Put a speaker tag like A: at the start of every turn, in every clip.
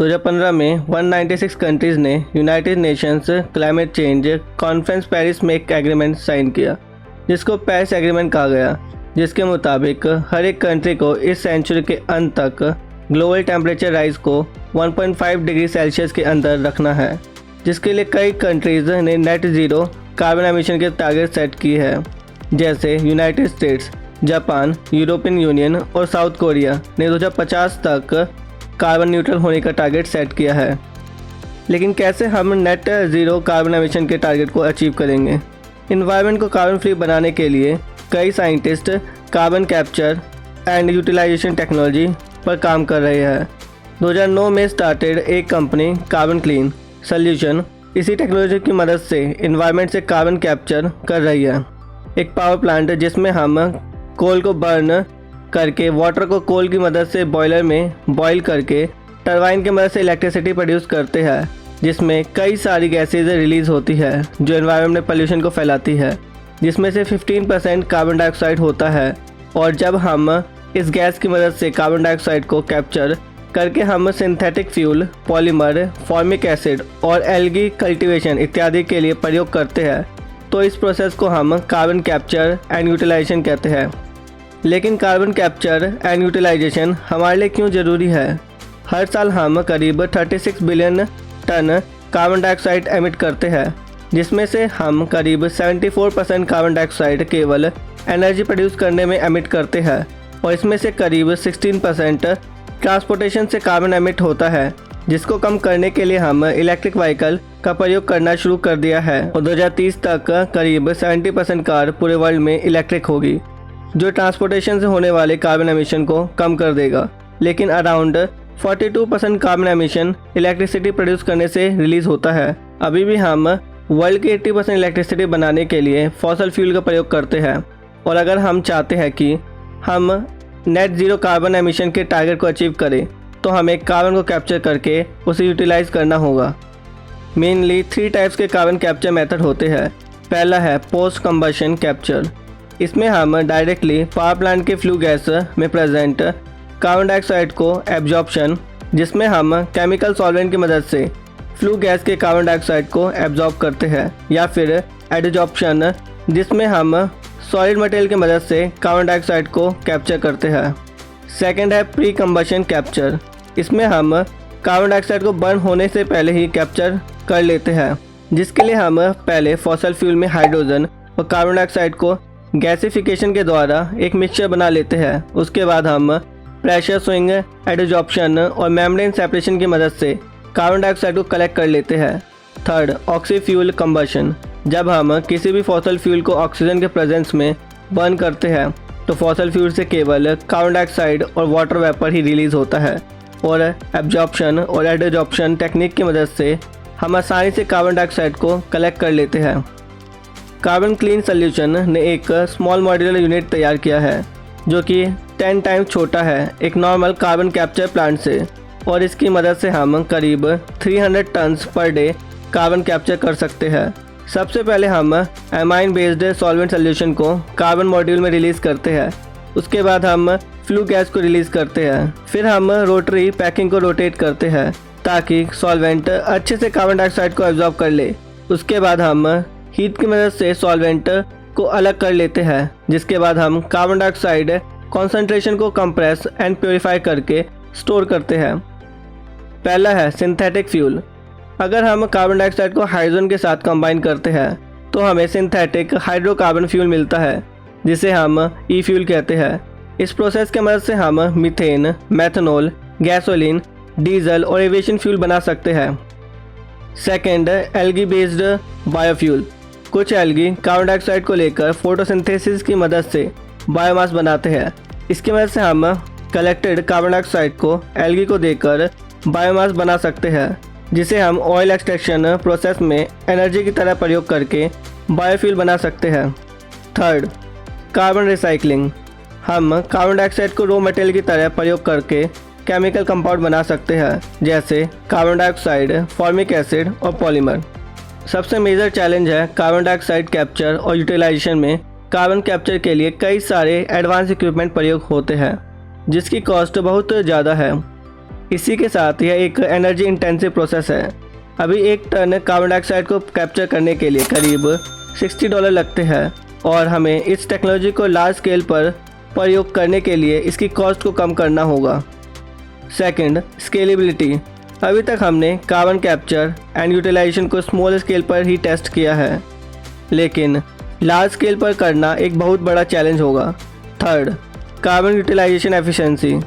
A: 2015 में 196 कंट्रीज़ ने United Nations climate change conference Paris में एक एग्रीमेंट साइन किया, जिसको पेरिस एग्रीमेंट कहा गया, जिसके मुताबिक हर एक कंट्री को इस सेंचुरी के अंत तक ग्लोबल टेम्परेचर राइज को 1.5 डिग्री सेल्सियस के अंदर रखना है, जिसके लिए कई कंट्रीज़ ने नेट ज़ीरो कार्बन एमिशन के टारगेट सेट की है, जैसे United states, Japan, European union और साउथ कोरिया ने 2050 तक कार्बन न्यूट्रल होने का टारगेट सेट किया है। लेकिन कैसे हम नेट ज़ीरो कार्बन एमिशन के टारगेट को अचीव करेंगे? इन्वायरमेंट को कार्बन फ्री बनाने के लिए कई scientist carbon capture and utilisation technology पर काम कर रहे हैं। 2009 में स्टार्टेड एक कंपनी कार्बन क्लीन सॉल्यूशन इसी टेक्नोलॉजी की मदद से इन्वायरमेंट से कार्बन कैप्चर कर रही है। एक पावर प्लांट जिसमें हम कोल को बर्न करके वाटर को कोल की मदद से बॉयलर में बॉईल करके टरबाइन की मदद से इलेक्ट्रिसिटी प्रोड्यूस करते हैं, जिसमें कई सारी गैसेज रिलीज़ होती है जो एनवायरनमेंट में पोल्यूशन को फैलाती है, जिसमें से 15% कार्बन डाइऑक्साइड होता है। और जब हम इस गैस की मदद से कार्बन डाइऑक्साइड को कैप्चर करके हम synthetic fuel, polymer, formic acid और एल्गी कल्टीवेशन इत्यादि के लिए प्रयोग करते हैं, तो इस प्रोसेस को हम कार्बन कैप्चर एंड यूटिलाइजेशन कहते हैं। लेकिन कार्बन कैप्चर एंड यूटिलाइजेशन हमारे लिए क्यों ज़रूरी है? हर साल हम करीब 36 billion ton carbon dioxide emit करते हैं, जिसमें से हम करीब 74% कार्बन डाइऑक्साइड केवल एनर्जी प्रोड्यूस करने में एमिट करते हैं, और इसमें से करीब 16% ट्रांसपोर्टेशन से कार्बन एमिट होता है, जिसको कम करने के लिए हम इलेक्ट्रिक व्हीकल का प्रयोग करना शुरू कर दिया है, और 2030 तक करीब 70% कार पूरे वर्ल्ड में इलेक्ट्रिक होगी, जो ट्रांसपोर्टेशन से होने वाले कार्बन एमिशन को कम कर देगा। लेकिन around 42% carbon emission electricity produce करने से रिलीज़ होता है। अभी भी हम वर्ल्ड की 80% इलेक्ट्रिसिटी बनाने के लिए फॉसल फ्यूल का प्रयोग करते हैं, और अगर हम चाहते हैं कि हम नेट ज़ीरो कार्बन एमिशन के टारगेट को अचीव करें, तो हमें कार्बन को कैप्चर करके उसे यूटिलाइज़ करना होगा। मेनली 3 टाइप्स के कार्बन कैप्चर मेथड होते हैं। पहला है पोस्ट कंबशन कैप्चर। इसमें हम डायरेक्टली पावर प्लांट के फ्लू गैस में प्रेजेंट कार्बन डाइऑक्साइड को एब्जॉर्प्शन, जिसमें हम केमिकल सॉल्वेंट की मदद से फ्लू गैस के कार्बन डाइऑक्साइड को एब्जॉर्ब करते हैं, या फिर एडजॉर्प्शन, जिसमें हम सॉलिड मटेरियल की मदद से कार्बन डाइऑक्साइड को कैप्चर करते हैं। सेकेंड है प्री कंबशन कैप्चर। इसमें हम कार्बन डाइऑक्साइड को बर्न होने से पहले ही कैप्चर कर लेते हैं, जिसके लिए हम पहले फॉसल फ्यूल में हाइड्रोजन और कार्बन डाइऑक्साइड को गैसिफिकेशन के द्वारा एक मिक्सचर बना लेते हैं। उसके बाद हम प्रेशर स्विंग, एडजॉर्प्शन और मेम्ब्रेन सेपरेशन की मदद से कार्बन डाइऑक्साइड को कलेक्ट कर लेते हैं। Third, oxy fuel combustion. जब हम किसी भी फॉसल फ्यूल को ऑक्सीजन के प्रेजेंस में बर्न करते हैं, तो फॉसल फ्यूल से केवल कार्बन डाइऑक्साइड और वाटर वेपर ही रिलीज़ होता है, और एब्जॉर्प्शन और एडजॉर्प्शन टेक्निक की मदद से हम आसानी से कार्बन डाइऑक्साइड को कलेक्ट कर लेते हैं। कार्बन क्लीन सॉल्यूशन ने एक स्मॉल मॉड्यूलर यूनिट तैयार किया है, जो कि 10 टाइम्स छोटा है एक नॉर्मल कार्बन कैप्चर प्लांट से, और इसकी मदद से हम करीब 300 turns per day carbon capture कर सकते हैं। सबसे पहले हम एमाइन बेस्ड सॉल्वेंट सॉल्यूशन को कार्बन मॉड्यूल में रिलीज़ करते हैं। उसके बाद हम फ्लू गैस को रिलीज़ करते हैं। फिर हम रोटरी पैकिंग को रोटेट करते हैं ताकि सॉल्वेंट अच्छे से कार्बन डाइऑक्साइड को एब्जॉर्ब कर ले। उसके बाद हम हीट की मदद से सॉल्वेंट को अलग कर लेते हैं, जिसके बाद हम कार्बन डाइऑक्साइड कॉन्सेंट्रेशन को कंप्रेस एंड प्योरीफाई करके स्टोर करते हैं। पहला है सिंथेटिक फ्यूल। अगर हम कार्बन डाइऑक्साइड को हाइड्रोजन के साथ कंबाइन करते हैं, तो हमें सिंथेटिक हाइड्रोकार्बन फ्यूल मिलता है, जिसे हम ई फ्यूल कहते हैं। इस प्रोसेस की मदद से हम मीथेन, मेथनॉल, गैसोलीन, डीजल और एविएशन फ्यूल बना सकते हैं। Second, algae based biofuel. कुछ एल्गी कार्बन डाइऑक्साइड को लेकर फोटोसिंथेसिस की मदद से बायोमास बनाते हैं। इसकी मदद से हम कलेक्टेड कार्बन डाइऑक्साइड को एल्गी को देकर बायोमास बना सकते हैं, जिसे हम ऑयल एक्सट्रैक्शन प्रोसेस में एनर्जी की तरह प्रयोग करके बायोफ्यूल बना सकते हैं। Third, carbon recycling. हम कार्बन डाइऑक्साइड को रॉ मटेरियल की तरह प्रयोग करके केमिकल कंपाउंड बना सकते हैं, जैसे कार्बन डाइऑक्साइड, फॉर्मिक एसिड और पॉलीमर। सबसे मेजर चैलेंज है कार्बन डाइऑक्साइड कैप्चर और यूटिलाइजेशन में। कार्बन कैप्चर के लिए कई सारे एडवांस इक्विपमेंट प्रयोग होते हैं, जिसकी कॉस्ट बहुत ज़्यादा है। इसी के साथ यह एक एनर्जी इंटेंसिव प्रोसेस है। अभी 1 टन कार्बन डाइऑक्साइड को कैप्चर करने के लिए करीब $60 लगते हैं और हमें इस टेक्नोलॉजी को लार्ज स्केल पर प्रयोग करने के लिए इसकी कॉस्ट को कम करना होगा। Second, scalability. अभी तक हमने कार्बन कैप्चर एंड यूटिलाइजेशन को स्मॉल स्केल पर ही टेस्ट किया है, लेकिन लार्ज स्केल पर करना एक बहुत बड़ा चैलेंज होगा। Third, carbon utilisation efficiency.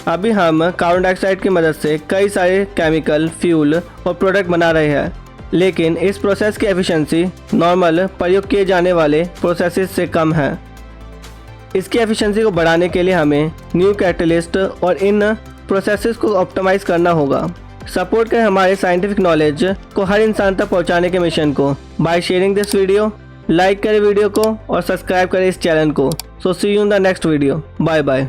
A: अभी हम कार्बन डाइऑक्साइड की मदद से कई सारे केमिकल, फ्यूल और प्रोडक्ट बना रहे हैं, लेकिन इस प्रोसेस की एफिशिएंसी नॉर्मल प्रयोग किए जाने वाले प्रोसेसेस से कम है। इसकी एफिशिएंसी को बढ़ाने के लिए हमें न्यू कैटलिस्ट और इन प्रोसेसेस को ऑप्टिमाइज़ करना होगा। सपोर्ट करें हमारे साइंटिफिक नॉलेज को हर इंसान तक पहुंचाने के मिशन को by sharing this video. Like करें वीडियो को और सब्सक्राइब करें इस चैनल को। So see you in the next video. Bye bye.